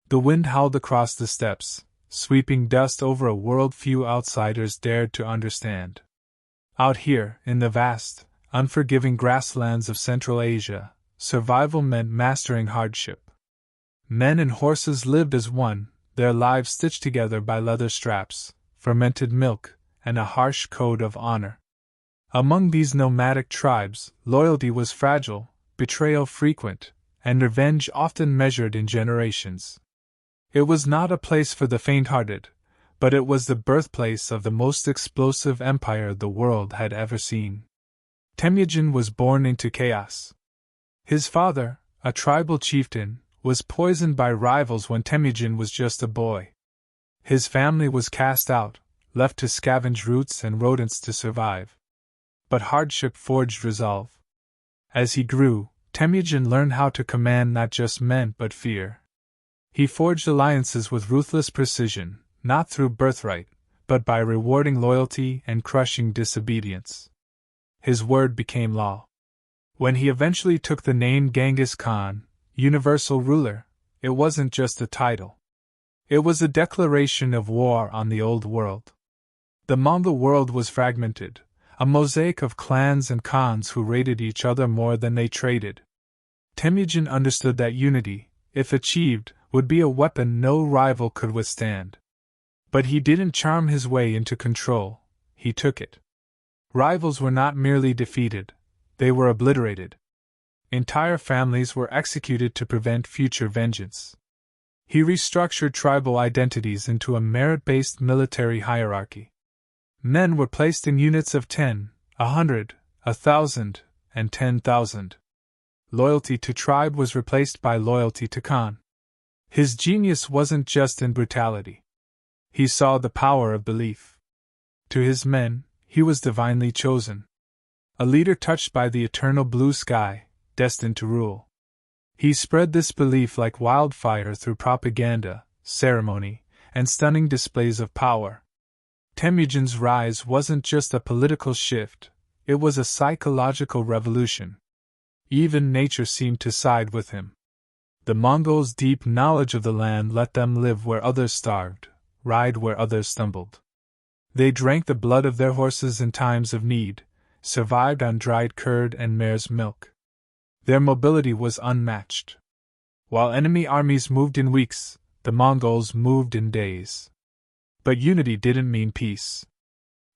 The wind howled across the steppes, sweeping dust over a world few outsiders dared to understand. Out here, in the vast, unforgiving grasslands of Central Asia, survival meant mastering hardship. Men and horses lived as one, their lives stitched together by leather straps, fermented milk, and a harsh code of honor. Among these nomadic tribes, loyalty was fragile, betrayal frequent, and revenge often measured in generations. It was not a place for the faint-hearted, but it was the birthplace of the most explosive empire the world had ever seen. Temujin was born into chaos. His father, a tribal chieftain, was poisoned by rivals when Temujin was just a boy. His family was cast out, left to scavenge roots and rodents to survive. But hardship forged resolve. As he grew, Temujin learned how to command not just men but fear. He forged alliances with ruthless precision, not through birthright, but by rewarding loyalty and crushing disobedience. His word became law. When he eventually took the name Genghis Khan, universal ruler, it wasn't just a title. It was a declaration of war on the old world. The Mongol world was fragmented, a mosaic of clans and khans who raided each other more than they traded. Temujin understood that unity, if achieved, would be a weapon no rival could withstand. But he didn't charm his way into control, he took it. Rivals were not merely defeated, they were obliterated. Entire families were executed to prevent future vengeance. He restructured tribal identities into a merit-based military hierarchy. Men were placed in units of 10, 100, 1,000, and 10,000. Loyalty to tribe was replaced by loyalty to Khan. His genius wasn't just in brutality. He saw the power of belief. To his men, he was divinely chosen. A leader touched by the eternal blue sky, destined to rule. He spread this belief like wildfire through propaganda, ceremony, and stunning displays of power. Temujin's rise wasn't just a political shift, it was a psychological revolution. Even nature seemed to side with him. The Mongols' deep knowledge of the land let them live where others starved, ride where others stumbled. They drank the blood of their horses in times of need, survived on dried curd and mare's milk. Their mobility was unmatched. While enemy armies moved in weeks, the Mongols moved in days. But unity didn't mean peace.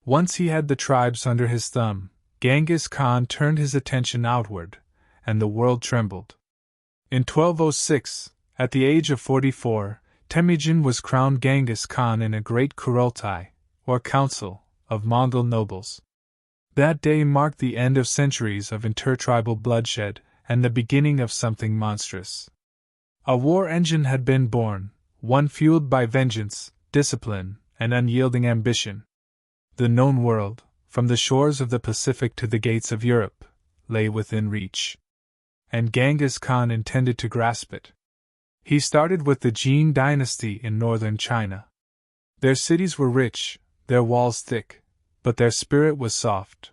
Once he had the tribes under his thumb, Genghis Khan turned his attention outward, and the world trembled. In 1206, at the age of 44, Temujin was crowned Genghis Khan in a great Kurultai, or council, of Mongol nobles. That day marked the end of centuries of intertribal bloodshed and the beginning of something monstrous. A war engine had been born, one fueled by vengeance, discipline, and unyielding ambition. The known world, from the shores of the Pacific to the gates of Europe, lay within reach. And Genghis Khan intended to grasp it. He started with the Jin dynasty in northern China. Their cities were rich, their walls thick, but their spirit was soft.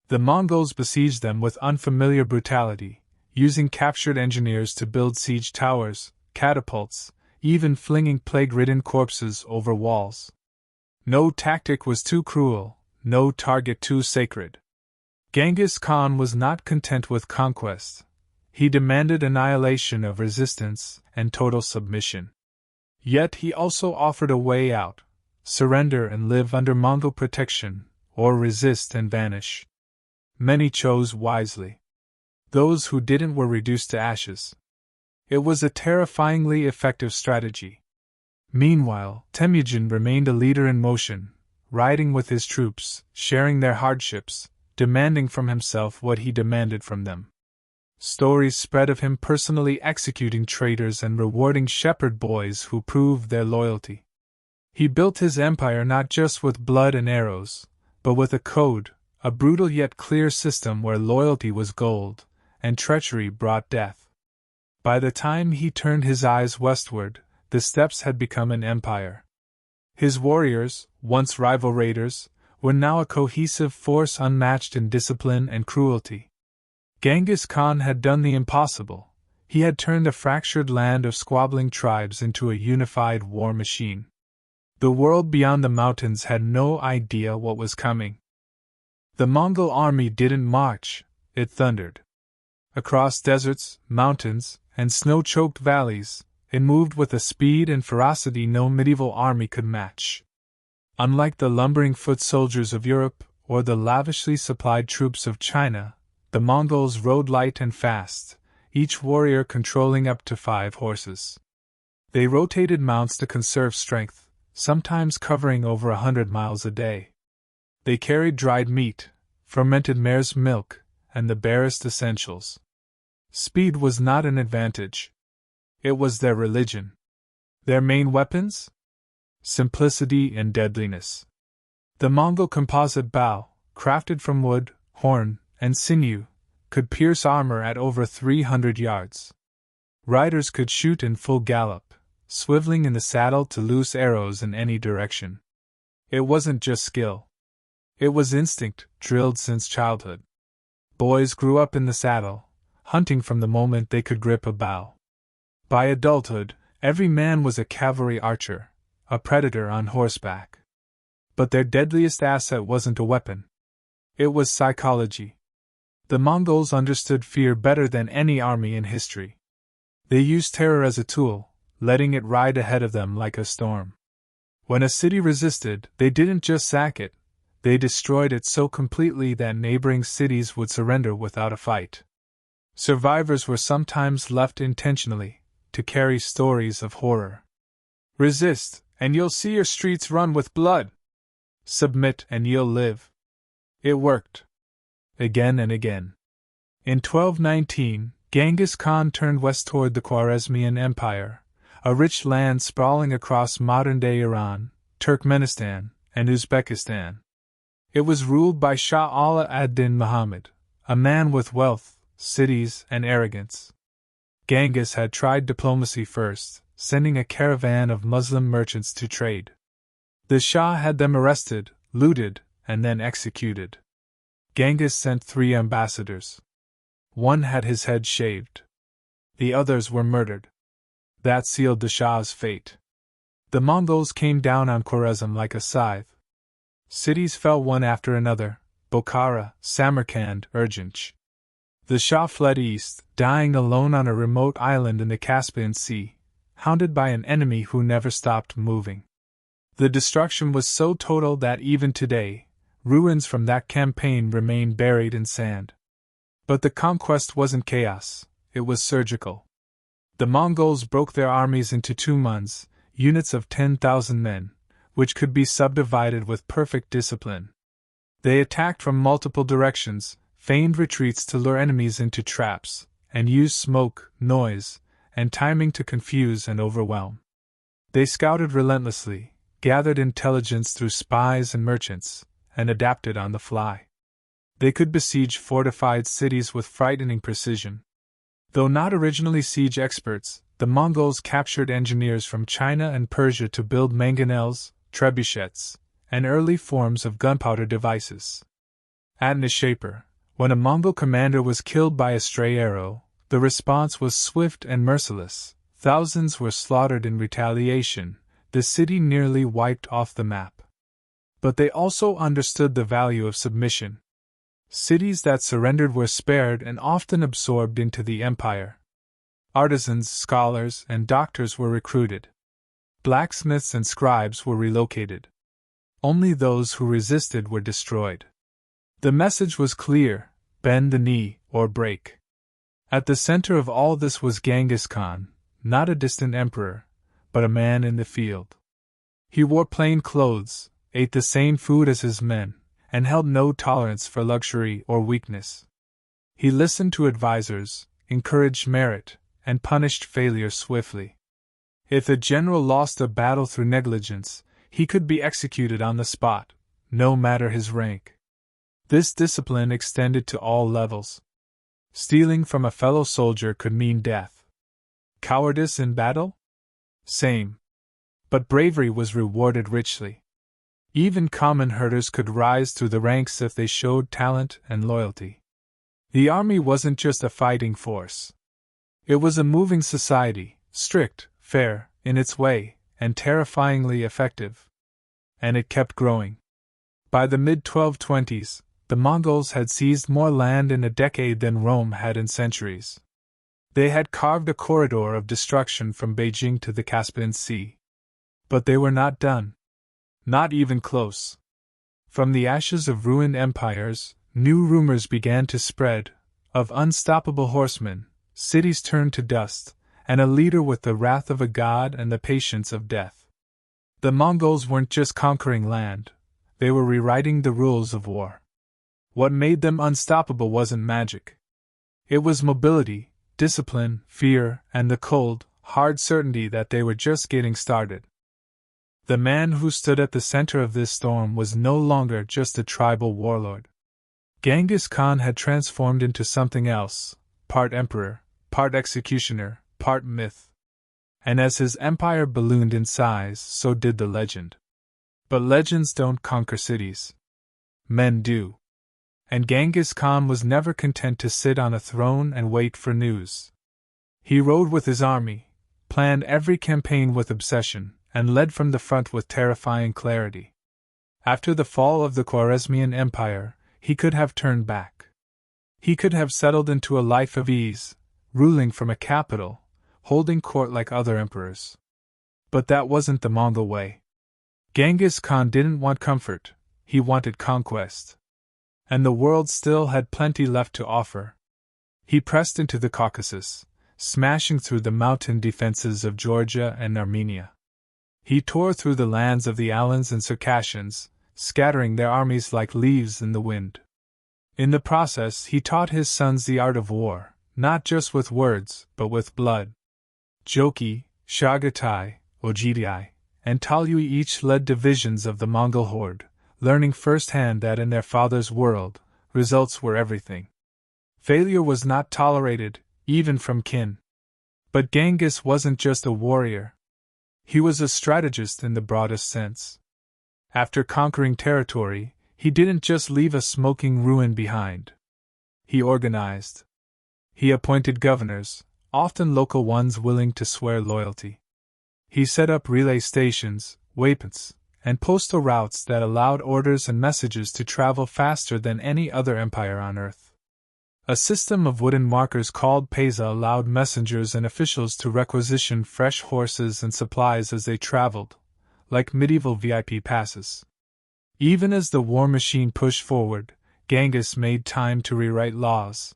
The Mongols besieged them with unfamiliar brutality, using captured engineers to build siege towers, catapults, even flinging plague-ridden corpses over walls. No tactic was too cruel, no target too sacred. Genghis Khan was not content with conquest. He demanded annihilation of resistance and total submission. Yet he also offered a way out: surrender and live under Mongol protection, or resist and vanish. Many chose wisely. Those who didn't were reduced to ashes. It was a terrifyingly effective strategy. Meanwhile, Temujin remained a leader in motion, riding with his troops, sharing their hardships, demanding from himself what he demanded from them. Stories spread of him personally executing traitors and rewarding shepherd boys who proved their loyalty. He built his empire not just with blood and arrows, but with a code, a brutal yet clear system where loyalty was gold, and treachery brought death. By the time he turned his eyes westward, the steppes had become an empire. His warriors, once rival raiders, were now a cohesive force unmatched in discipline and cruelty. Genghis Khan had done the impossible. He had turned a fractured land of squabbling tribes into a unified war machine. The world beyond the mountains had no idea what was coming. The Mongol army didn't march, it thundered. Across deserts, mountains, and snow-choked valleys, it moved with a speed and ferocity no medieval army could match. Unlike the lumbering foot soldiers of Europe or the lavishly supplied troops of China, the Mongols rode light and fast, each warrior controlling up to 5 horses. They rotated mounts to conserve strength, sometimes covering over 100 miles a day. They carried dried meat, fermented mare's milk, and the barest essentials. Speed was not an advantage. It was their religion. Their main weapons? Simplicity and deadliness. The Mongol composite bow, crafted from wood, horn, and sinew, could pierce armor at over 300 yards. Riders could shoot in full gallop, swiveling in the saddle to loose arrows in any direction. It wasn't just skill. It was instinct, drilled since childhood. Boys grew up in the saddle, hunting from the moment they could grip a bow. By adulthood, every man was a cavalry archer, a predator on horseback. But their deadliest asset wasn't a weapon. It was psychology. The Mongols understood fear better than any army in history. They used terror as a tool, letting it ride ahead of them like a storm. When a city resisted, they didn't just sack it, they destroyed it so completely that neighboring cities would surrender without a fight. Survivors were sometimes left intentionally, to carry stories of horror. Resist, and you'll see your streets run with blood. Submit, and you'll live. It worked. Again and again. In 1219, Genghis Khan turned west toward the Khwarezmian Empire, a rich land sprawling across modern-day Iran, Turkmenistan, and Uzbekistan. It was ruled by Shah Ala ad-Din Muhammad, a man with wealth, cities, and arrogance. Genghis had tried diplomacy first, sending a caravan of Muslim merchants to trade. The Shah had them arrested, looted, and then executed. Genghis sent 3 ambassadors. One had his head shaved. The others were murdered. That sealed the Shah's fate. The Mongols came down on Khwarezm like a scythe. Cities fell one after another: Bokhara, Samarkand, Urgench. The Shah fled east, dying alone on a remote island in the Caspian Sea, hounded by an enemy who never stopped moving. The destruction was so total that even today, ruins from that campaign remain buried in sand. But the conquest wasn't chaos, it was surgical. The Mongols broke their armies into 2 muns, units of 10,000 men, which could be subdivided with perfect discipline. They attacked from multiple directions, feigned retreats to lure enemies into traps, and used smoke, noise, and timing to confuse and overwhelm. They scouted relentlessly, gathered intelligence through spies and merchants, and adapted on the fly. They could besiege fortified cities with frightening precision. Though not originally siege experts, the Mongols captured engineers from China and Persia to build mangonels, trebuchets, and early forms of gunpowder devices. At Nishapur, when a Mongol commander was killed by a stray arrow, the response was swift and merciless. Thousands were slaughtered in retaliation, the city nearly wiped off the map. But they also understood the value of submission. Cities that surrendered were spared and often absorbed into the empire. Artisans, scholars, and doctors were recruited. Blacksmiths and scribes were relocated. Only those who resisted were destroyed. The message was clear: bend the knee or break. At the center of all this was Genghis Khan, not a distant emperor, but a man in the field. He wore plain clothes, ate the same food as his men, and held no tolerance for luxury or weakness. He listened to advisors, encouraged merit, and punished failure swiftly. If a general lost a battle through negligence, he could be executed on the spot, no matter his rank. This discipline extended to all levels. Stealing from a fellow soldier could mean death. Cowardice in battle? Same. But bravery was rewarded richly. Even common herders could rise through the ranks if they showed talent and loyalty. The army wasn't just a fighting force. It was a moving society, strict, fair, in its way, and terrifyingly effective. And it kept growing. By the mid-1220s, the Mongols had seized more land in a decade than Rome had in centuries. They had carved a corridor of destruction from Beijing to the Caspian Sea. But they were not done. Not even close. From the ashes of ruined empires, new rumors began to spread, of unstoppable horsemen, cities turned to dust, and a leader with the wrath of a god and the patience of death. The Mongols weren't just conquering land, they were rewriting the rules of war. What made them unstoppable wasn't magic. It was mobility, discipline, fear, and the cold, hard certainty that they were just getting started. The man who stood at the center of this storm was no longer just a tribal warlord. Genghis Khan had transformed into something else, part emperor, part executioner, part myth. And as his empire ballooned in size, so did the legend. But legends don't conquer cities. Men do. And Genghis Khan was never content to sit on a throne and wait for news. He rode with his army, planned every campaign with obsession, and led from the front with terrifying clarity. After the fall of the Khwarezmian Empire, he could have turned back. He could have settled into a life of ease, ruling from a capital, holding court like other emperors. But that wasn't the Mongol way. Genghis Khan didn't want comfort, he wanted conquest. And the world still had plenty left to offer. He pressed into the Caucasus, smashing through the mountain defenses of Georgia and Armenia. He tore through the lands of the Alans and Circassians, scattering their armies like leaves in the wind. In the process, he taught his sons the art of war, not just with words, but with blood. Joki, Chagatai, Ogitai, and Talyui each led divisions of the Mongol horde, learning firsthand that in their father's world, results were everything. Failure was not tolerated, even from kin. But Genghis wasn't just a warrior. He was a strategist in the broadest sense. After conquering territory, he didn't just leave a smoking ruin behind. He organized. He appointed governors, often local ones willing to swear loyalty. He set up relay stations, waypoints, and postal routes that allowed orders and messages to travel faster than any other empire on Earth. A system of wooden markers called peza allowed messengers and officials to requisition fresh horses and supplies as they traveled, like medieval VIP passes. Even as the war machine pushed forward, Genghis made time to rewrite laws.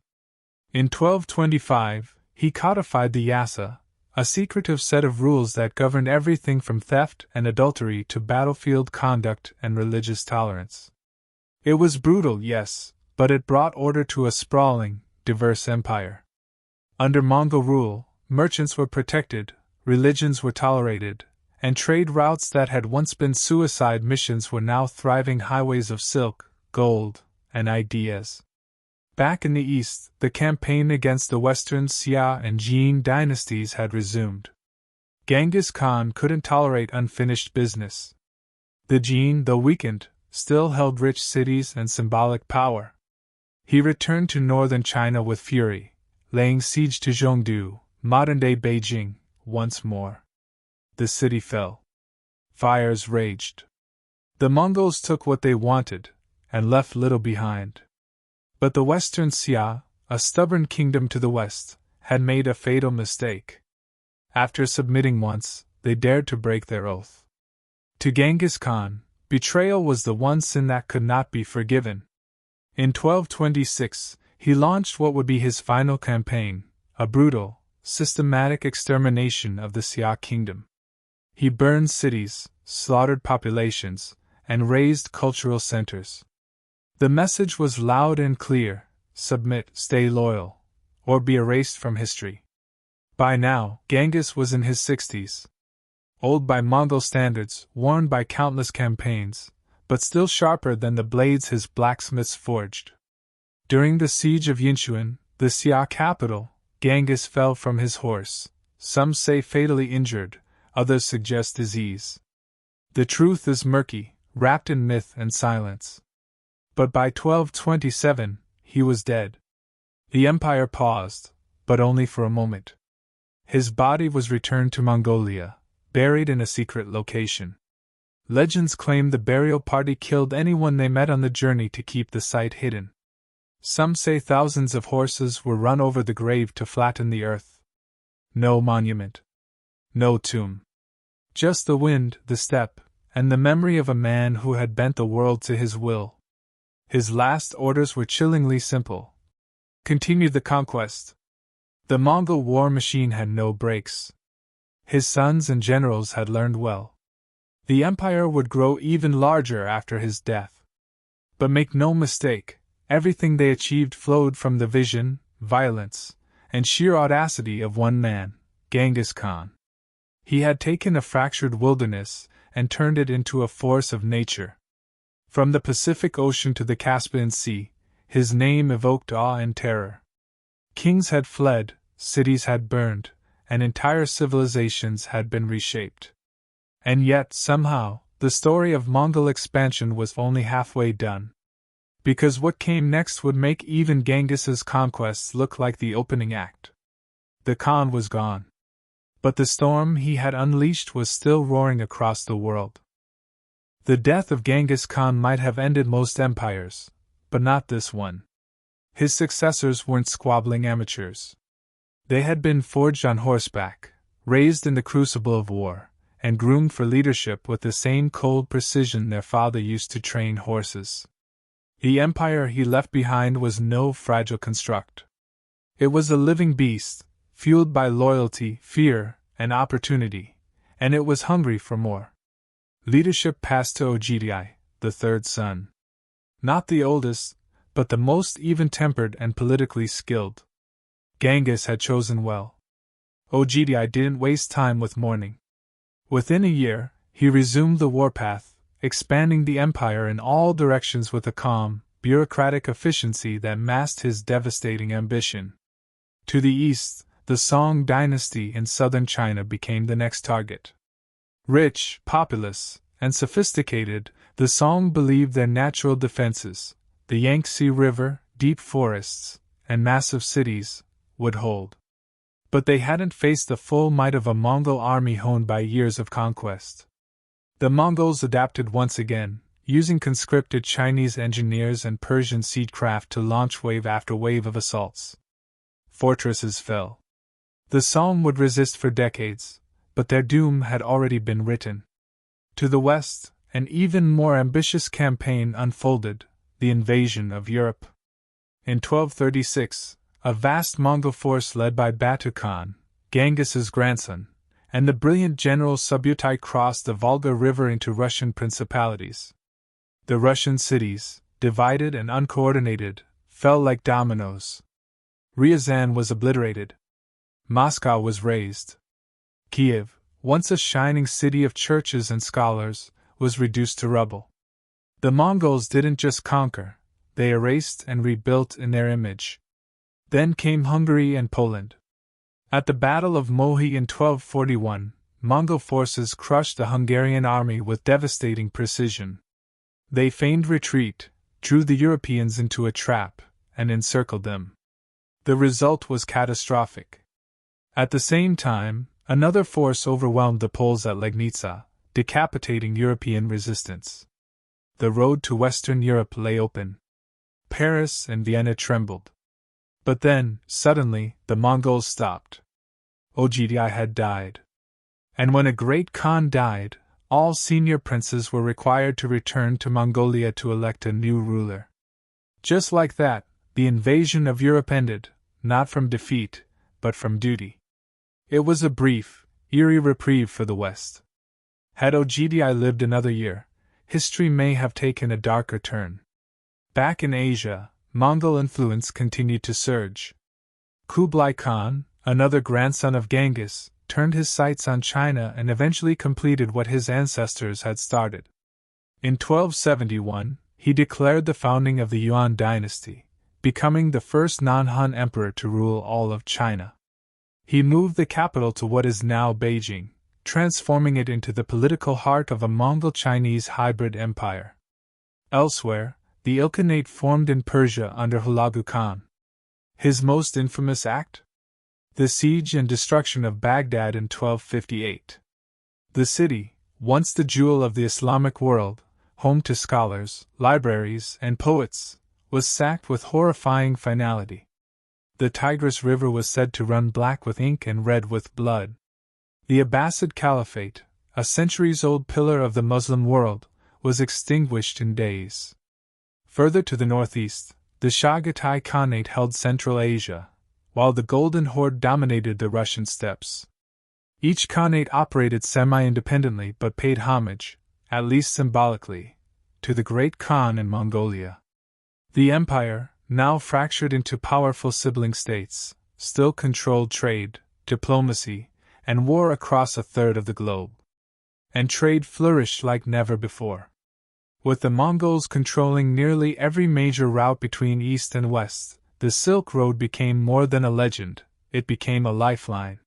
In 1225, he codified the Yasa, a secretive set of rules that governed everything from theft and adultery to battlefield conduct and religious tolerance. It was brutal, yes, but it brought order to a sprawling, diverse empire. Under Mongol rule, merchants were protected, religions were tolerated, and trade routes that had once been suicide missions were now thriving highways of silk, gold, and ideas. Back in the east, the campaign against the western Xia and Jin dynasties had resumed. Genghis Khan couldn't tolerate unfinished business. The Jin, though weakened, still held rich cities and symbolic power. He returned to northern China with fury, laying siege to Zhongdu, modern-day Beijing, once more. The city fell. Fires raged. The Mongols took what they wanted, and left little behind. But the western Xia, a stubborn kingdom to the west, had made a fatal mistake. After submitting once, they dared to break their oath. To Genghis Khan, betrayal was the one sin that could not be forgiven. In 1226, he launched what would be his final campaign, a brutal, systematic extermination of the Xia kingdom. He burned cities, slaughtered populations, and razed cultural centers. The message was loud and clear: submit, stay loyal, or be erased from history. By now, Genghis was in his 60s. Old by Mongol standards, worn by countless campaigns, but still sharper than the blades his blacksmiths forged. During the siege of Yinchuan, the Xia capital, Genghis fell from his horse, some say fatally injured, others suggest disease. The truth is murky, wrapped in myth and silence. But by 1227, he was dead. The empire paused, but only for a moment. His body was returned to Mongolia, buried in a secret location. Legends claim the burial party killed anyone they met on the journey to keep the site hidden. Some say thousands of horses were run over the grave to flatten the earth. No monument. No tomb. Just the wind, the steppe, and the memory of a man who had bent the world to his will. His last orders were chillingly simple. Continue the conquest. The Mongol war machine had no brakes. His sons and generals had learned well. The empire would grow even larger after his death. But make no mistake, everything they achieved flowed from the vision, violence, and sheer audacity of one man, Genghis Khan. He had taken a fractured wilderness and turned it into a force of nature. From the Pacific Ocean to the Caspian Sea, his name evoked awe and terror. Kings had fled, cities had burned, and entire civilizations had been reshaped. And yet, somehow, the story of Mongol expansion was only halfway done. Because what came next would make even Genghis's conquests look like the opening act. The Khan was gone. But the storm he had unleashed was still roaring across the world. The death of Genghis Khan might have ended most empires, but not this one. His successors weren't squabbling amateurs. They had been forged on horseback, raised in the crucible of war, and groomed for leadership with the same cold precision their father used to train horses. The empire he left behind was no fragile construct. It was a living beast, fueled by loyalty, fear, and opportunity, and it was hungry for more. Leadership passed to Ogidi, the third son. Not the oldest, but the most even-tempered and politically skilled. Genghis had chosen well. Ogidi didn't waste time with mourning. Within a year, he resumed the warpath, expanding the empire in all directions with a calm, bureaucratic efficiency that masked his devastating ambition. To the east, the Song dynasty in southern China became the next target. Rich, populous, and sophisticated, the Song believed their natural defenses, the Yangtze River, deep forests, and massive cities, would hold. But they hadn't faced the full might of a Mongol army honed by years of conquest. The Mongols adapted once again, using conscripted Chinese engineers and Persian siegecraft to launch wave after wave of assaults. Fortresses fell. The Song would resist for decades, but their doom had already been written. To the west, an even more ambitious campaign unfolded, the invasion of Europe. In 1236, a vast Mongol force led by Batu Khan, Genghis's grandson, and the brilliant general Subutai crossed the Volga River into Russian principalities. The Russian cities, divided and uncoordinated, fell like dominoes. Ryazan was obliterated. Moscow was razed. Kiev, once a shining city of churches and scholars, was reduced to rubble. The Mongols didn't just conquer, they erased and rebuilt in their image. Then came Hungary and Poland. At the Battle of Mohi in 1241, Mongol forces crushed the Hungarian army with devastating precision. They feigned retreat, drew the Europeans into a trap, and encircled them. The result was catastrophic. At the same time, another force overwhelmed the Poles at Legnica, decapitating European resistance. The road to Western Europe lay open. Paris and Vienna trembled. But then, suddenly, the Mongols stopped. Ogidi had died. And when a great Khan died, all senior princes were required to return to Mongolia to elect a new ruler. Just like that, the invasion of Europe ended, not from defeat, but from duty. It was a brief, eerie reprieve for the West. Had Ogidi lived another year, history may have taken a darker turn. Back in Asia, Mongol influence continued to surge. Kublai Khan, another grandson of Genghis, turned his sights on China and eventually completed what his ancestors had started. In 1271, he declared the founding of the Yuan dynasty, becoming the first non-Han emperor to rule all of China. He moved the capital to what is now Beijing, transforming it into the political heart of a Mongol-Chinese hybrid empire. Elsewhere, the Ilkhanate formed in Persia under Hulagu Khan. His most infamous act? The siege and destruction of Baghdad in 1258. The city, once the jewel of the Islamic world, home to scholars, libraries, and poets, was sacked with horrifying finality. The Tigris River was said to run black with ink and red with blood. The Abbasid Caliphate, a centuries-old pillar of the Muslim world, was extinguished in days. Further to the northeast, the Chagatai Khanate held Central Asia, while the Golden Horde dominated the Russian steppes. Each Khanate operated semi-independently but paid homage, at least symbolically, to the Great Khan in Mongolia. The empire, now fractured into powerful sibling states, still controlled trade, diplomacy, and war across a third of the globe. And trade flourished like never before. With the Mongols controlling nearly every major route between east and west, the Silk Road became more than a legend, it became a lifeline.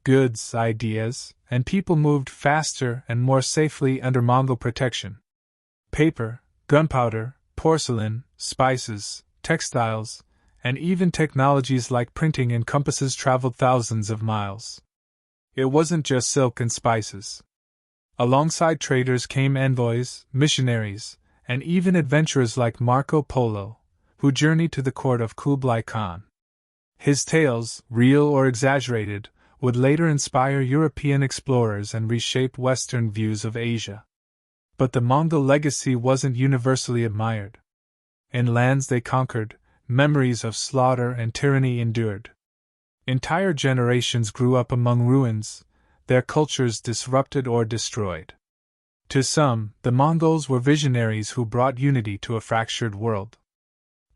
Goods, ideas, and people moved faster and more safely under Mongol protection. Paper, gunpowder, porcelain, spices, textiles, and even technologies like printing and compasses traveled thousands of miles. It wasn't just silk and spices. Alongside traders came envoys, missionaries, and even adventurers like Marco Polo, who journeyed to the court of Kublai Khan. His tales, real or exaggerated, would later inspire European explorers and reshape Western views of Asia. But the Mongol legacy wasn't universally admired. In lands they conquered, memories of slaughter and tyranny endured. Entire generations grew up among ruins, their cultures disrupted or destroyed. To some, the Mongols were visionaries who brought unity to a fractured world.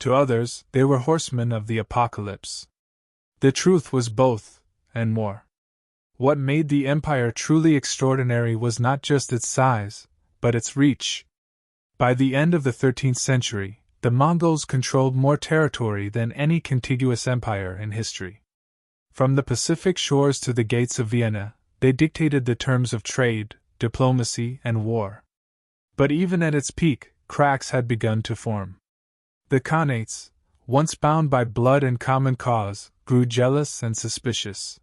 To others, they were horsemen of the apocalypse. The truth was both, and more. What made the empire truly extraordinary was not just its size, but its reach. By the end of the 13th century, the Mongols controlled more territory than any contiguous empire in history. From the Pacific shores to the gates of Vienna, they dictated the terms of trade, diplomacy, and war. But even at its peak, cracks had begun to form. The Khanates, once bound by blood and common cause, grew jealous and suspicious.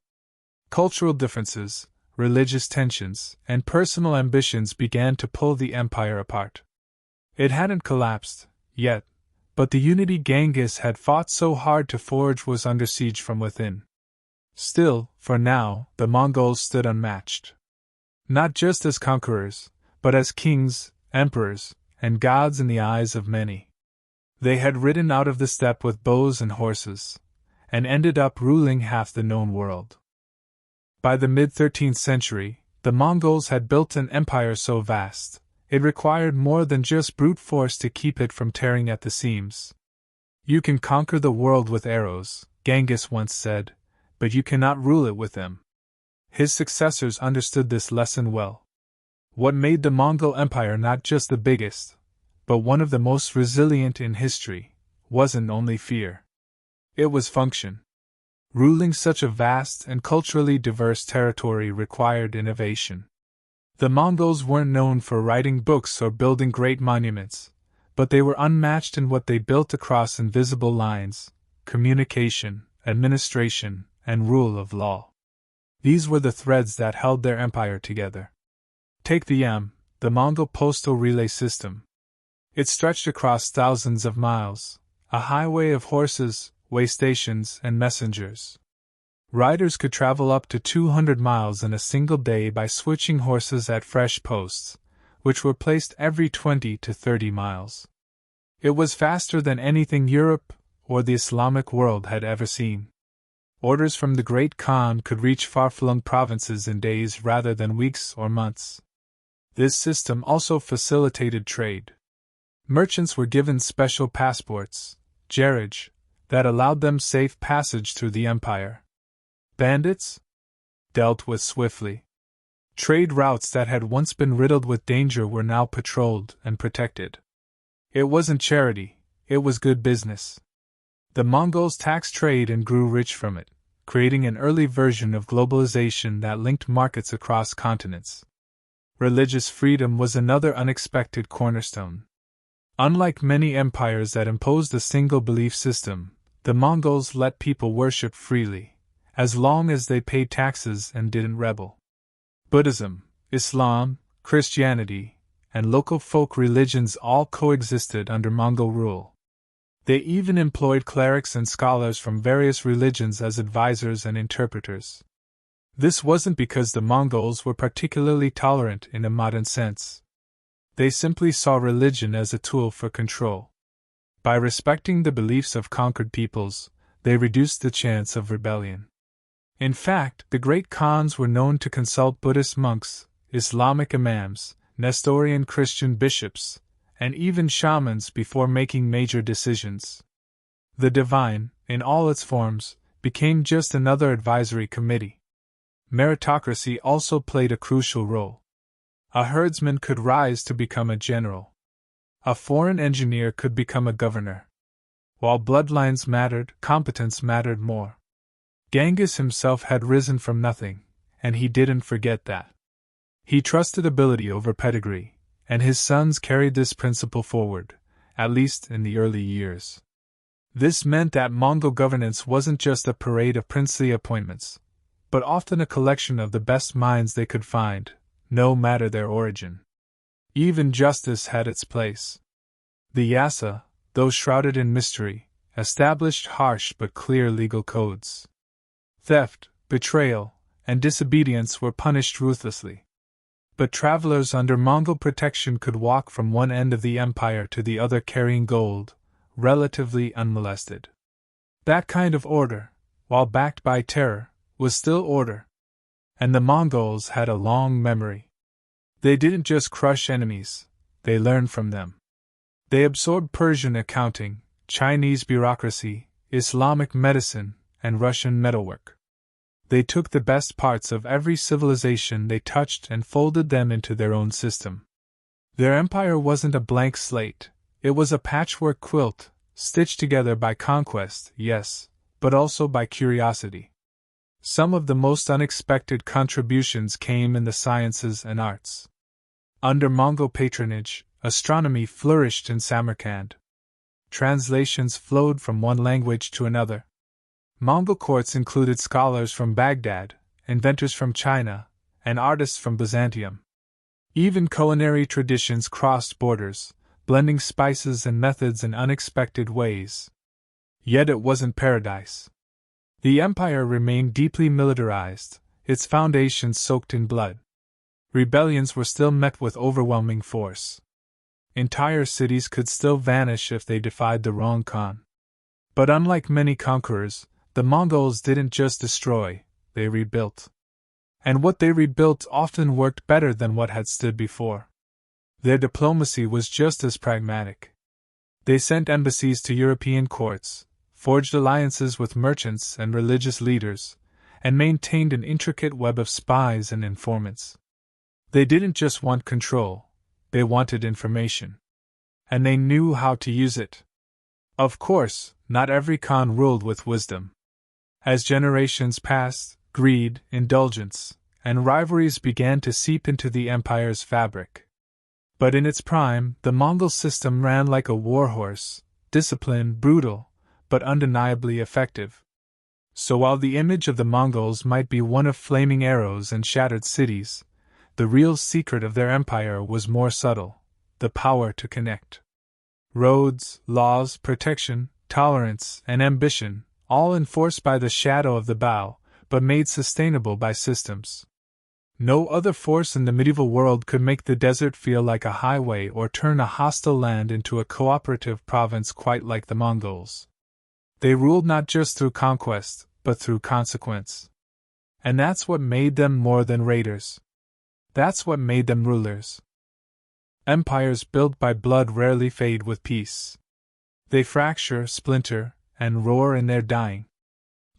Cultural differences, religious tensions, and personal ambitions began to pull the empire apart. It hadn't collapsed, yet, but the unity Genghis had fought so hard to forge was under siege from within. Still, for now, the Mongols stood unmatched. Not just as conquerors, but as kings, emperors, and gods in the eyes of many. They had ridden out of the steppe with bows and horses, and ended up ruling half the known world. By the mid-13th century, the Mongols had built an empire so vast, it required more than just brute force to keep it from tearing at the seams. You can conquer the world with arrows, Genghis once said, but you cannot rule it with them. His successors understood this lesson well. What made the Mongol Empire not just the biggest, but one of the most resilient in history, wasn't only fear. It was function. Ruling such a vast and culturally diverse territory required innovation. The Mongols weren't known for writing books or building great monuments, but they were unmatched in what they built across invisible lines: communication, administration, and rule of law. These were the threads that held their empire together. Take the the Mongol postal relay system. It stretched across thousands of miles, a highway of horses, way stations, and messengers. Riders could travel up to 200 miles in a single day by switching horses at fresh posts, which were placed every 20 to 30 miles. It was faster than anything Europe or the Islamic world had ever seen. Orders from the Great Khan could reach far-flung provinces in days rather than weeks or months. This system also facilitated trade. Merchants were given special passports, gerage, that allowed them safe passage through the empire. Bandits? Dealt with swiftly. Trade routes that had once been riddled with danger were now patrolled and protected. It wasn't charity, it was good business. The Mongols taxed trade and grew rich from it, creating an early version of globalization that linked markets across continents. Religious freedom was another unexpected cornerstone. Unlike many empires that imposed a single belief system, the Mongols let people worship freely, as long as they paid taxes and didn't rebel. Buddhism, Islam, Christianity, and local folk religions all coexisted under Mongol rule. They even employed clerics and scholars from various religions as advisors and interpreters. This wasn't because the Mongols were particularly tolerant in a modern sense. They simply saw religion as a tool for control. By respecting the beliefs of conquered peoples, they reduced the chance of rebellion. In fact, the great Khans were known to consult Buddhist monks, Islamic imams, Nestorian Christian bishops, and even shamans before making major decisions. The divine, in all its forms, became just another advisory committee. Meritocracy also played a crucial role. A herdsman could rise to become a general. A foreign engineer could become a governor. While bloodlines mattered, competence mattered more. Genghis himself had risen from nothing, and he didn't forget that. He trusted ability over pedigree, and his sons carried this principle forward, at least in the early years. This meant that Mongol governance wasn't just a parade of princely appointments, but often a collection of the best minds they could find, no matter their origin. Even justice had its place. The Yasa, though shrouded in mystery, established harsh but clear legal codes. Theft, betrayal, and disobedience were punished ruthlessly. But travelers under Mongol protection could walk from one end of the empire to the other carrying gold, relatively unmolested. That kind of order, while backed by terror, was still order. And the Mongols had a long memory. They didn't just crush enemies, they learned from them. They absorbed Persian accounting, Chinese bureaucracy, Islamic medicine, and Russian metalwork. They took the best parts of every civilization they touched and folded them into their own system. Their empire wasn't a blank slate, it was a patchwork quilt, stitched together by conquest, yes, but also by curiosity. Some of the most unexpected contributions came in the sciences and arts. Under Mongol patronage, astronomy flourished in Samarkand. Translations flowed from one language to another. Mongol courts included scholars from Baghdad, inventors from China, and artists from Byzantium. Even culinary traditions crossed borders, blending spices and methods in unexpected ways. Yet it wasn't paradise. The empire remained deeply militarized, its foundations soaked in blood. Rebellions were still met with overwhelming force. Entire cities could still vanish if they defied the wrong Khan. But unlike many conquerors, the Mongols didn't just destroy, they rebuilt. And what they rebuilt often worked better than what had stood before. Their diplomacy was just as pragmatic. They sent embassies to European courts, forged alliances with merchants and religious leaders, and maintained an intricate web of spies and informants. They didn't just want control, they wanted information. And they knew how to use it. Of course, not every Khan ruled with wisdom. As generations passed, greed, indulgence, and rivalries began to seep into the empire's fabric. But in its prime, the Mongol system ran like a warhorse, disciplined, brutal, but undeniably effective. So while the image of the Mongols might be one of flaming arrows and shattered cities, the real secret of their empire was more subtle: the power to connect. Roads, laws, protection, tolerance, and ambition, all enforced by the shadow of the bow, but made sustainable by systems. No other force in the medieval world could make the desert feel like a highway or turn a hostile land into a cooperative province quite like the Mongols. They ruled not just through conquest, but through consequence. And that's what made them more than raiders. That's what made them rulers. Empires built by blood rarely fade with peace. They fracture, splinter, and roar in their dying.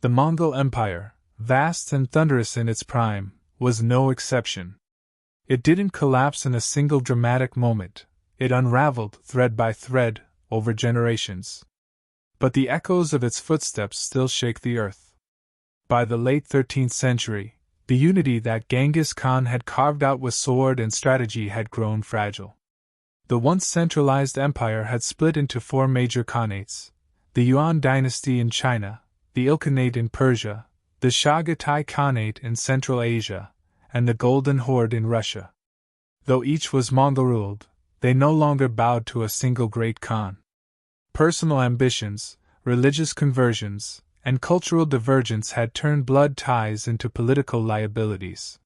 The Mongol Empire, vast and thunderous in its prime, was no exception. It didn't collapse in a single dramatic moment, it unraveled, thread by thread, over generations. But the echoes of its footsteps still shake the earth. By the late 13th century, the unity that Genghis Khan had carved out with sword and strategy had grown fragile. The once centralized empire had split into four major khanates: the Yuan dynasty in China, the Ilkhanate in Persia, the Chagatai Khanate in Central Asia, and the Golden Horde in Russia. Though each was Mongol-ruled, they no longer bowed to a single great Khan. Personal ambitions, religious conversions, and cultural divergence had turned blood ties into political liabilities.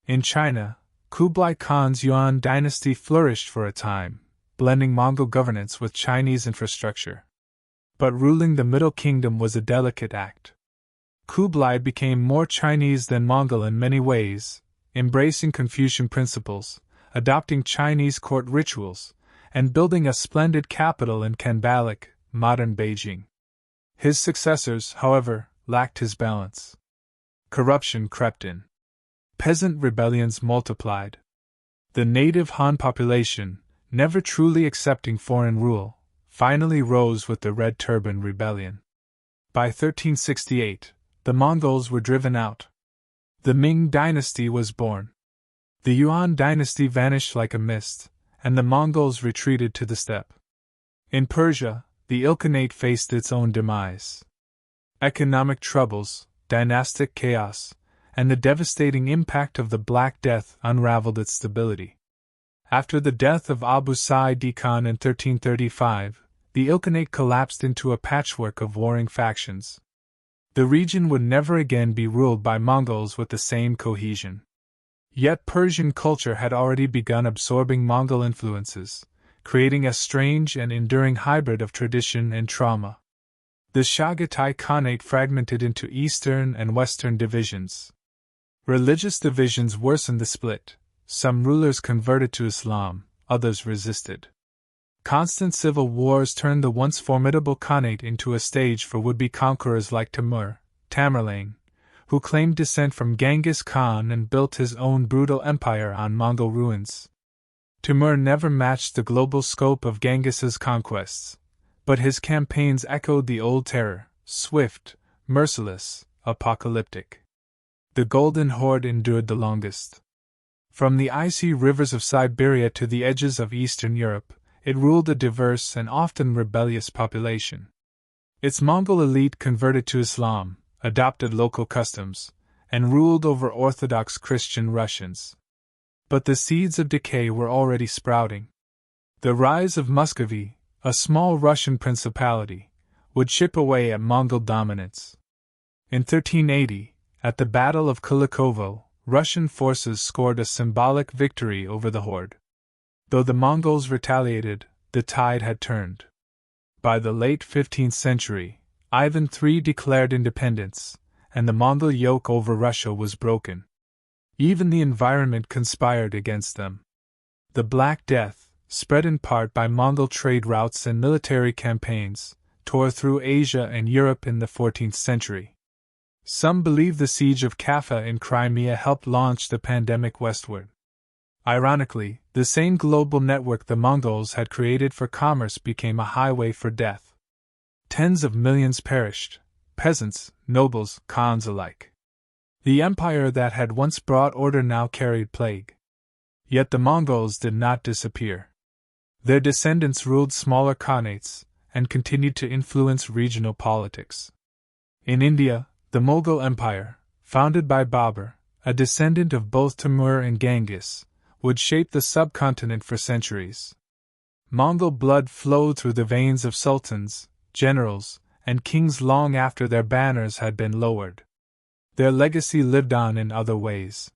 In China, Kublai Khan's Yuan dynasty flourished for a time, blending Mongol governance with Chinese infrastructure. But ruling the Middle Kingdom was a delicate act. Kublai became more Chinese than Mongol in many ways, embracing Confucian principles, adopting Chinese court rituals, and building a splendid capital in Khanbaliq, modern Beijing. His successors, however, lacked his balance. Corruption crept in. Peasant rebellions multiplied. The native Han population, never truly accepting foreign rule, finally rose with the Red Turban Rebellion. By 1368, the Mongols were driven out. The Ming dynasty was born. The Yuan dynasty vanished like a mist, and the Mongols retreated to the steppe. In Persia, the Ilkhanate faced its own demise. Economic troubles, dynastic chaos, and the devastating impact of the Black Death unraveled its stability. After the death of Abu Sa'id Khan in 1335, the Ilkhanate collapsed into a patchwork of warring factions. The region would never again be ruled by Mongols with the same cohesion. Yet Persian culture had already begun absorbing Mongol influences, creating a strange and enduring hybrid of tradition and trauma. The Chagatai Khanate fragmented into eastern and western divisions. Religious divisions worsened the split. Some rulers converted to Islam, others resisted. Constant civil wars turned the once formidable Khanate into a stage for would-be conquerors like Tamerlane, who claimed descent from Genghis Khan and built his own brutal empire on Mongol ruins. Timur never matched the global scope of Genghis's conquests, but his campaigns echoed the old terror, swift, merciless, apocalyptic. The Golden Horde endured the longest. From the icy rivers of Siberia to the edges of Eastern Europe, it ruled a diverse and often rebellious population. Its Mongol elite converted to Islam, adopted local customs, and ruled over Orthodox Christian Russians. But the seeds of decay were already sprouting. The rise of Muscovy, a small Russian principality, would chip away at Mongol dominance. In 1380, at the Battle of Kulikovo, Russian forces scored a symbolic victory over the Horde. Though the Mongols retaliated, the tide had turned. By the late 15th century, Ivan III declared independence, and the Mongol yoke over Russia was broken. Even the environment conspired against them. The Black Death, spread in part by Mongol trade routes and military campaigns, tore through Asia and Europe in the 14th century. Some believe the siege of Kaffa in Crimea helped launch the pandemic westward. Ironically, the same global network the Mongols had created for commerce became a highway for death. Tens of millions perished, peasants, nobles, Khans alike. The empire that had once brought order now carried plague. Yet the Mongols did not disappear. Their descendants ruled smaller khanates, and continued to influence regional politics. In India, the Mongol Empire, founded by Babur, a descendant of both Timur and Genghis, would shape the subcontinent for centuries. Mongol blood flowed through the veins of sultans, generals, and kings long after their banners had been lowered. Their legacy lived on in other ways.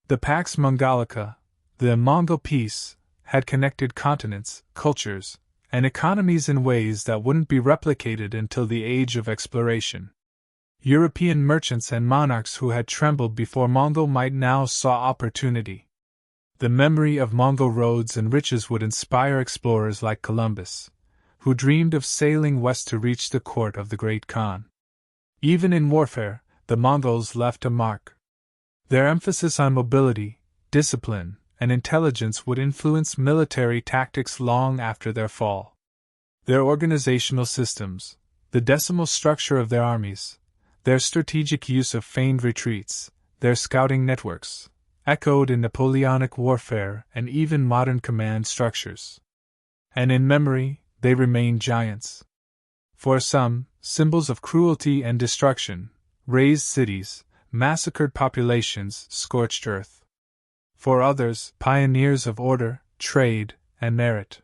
The Pax Mongolica, the Mongol peace, had connected continents, cultures, and economies in ways that wouldn't be replicated until the age of exploration. European merchants and monarchs who had trembled before Mongol might now saw opportunity. The memory of Mongol roads and riches would inspire explorers like Columbus, who dreamed of sailing west to reach the court of the great Khan. Even in warfare, the Mongols left a mark. Their emphasis on mobility, discipline, and intelligence would influence military tactics long after their fall. Their organizational systems, the decimal structure of their armies, their strategic use of feigned retreats, their scouting networks, echoed in Napoleonic warfare and even modern command structures. And in memory, they remained giants. For some, symbols of cruelty and destruction, razed cities, massacred populations, scorched earth. For others, pioneers of order, trade, and merit.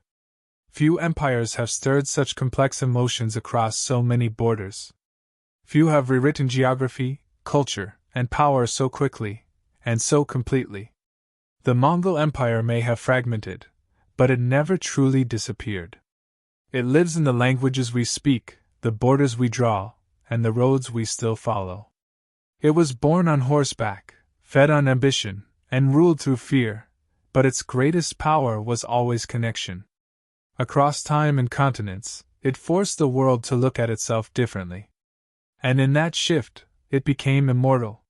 Few empires have stirred such complex emotions across so many borders. Few have rewritten geography, culture, and power so quickly, and so completely. The Mongol Empire may have fragmented, but it never truly disappeared. It lives in the languages we speak, the borders we draw, and the roads we still follow. It was born on horseback, fed on ambition, and ruled through fear, but its greatest power was always connection. Across time and continents, it forced the world to look at itself differently. And in that shift, it became immortal,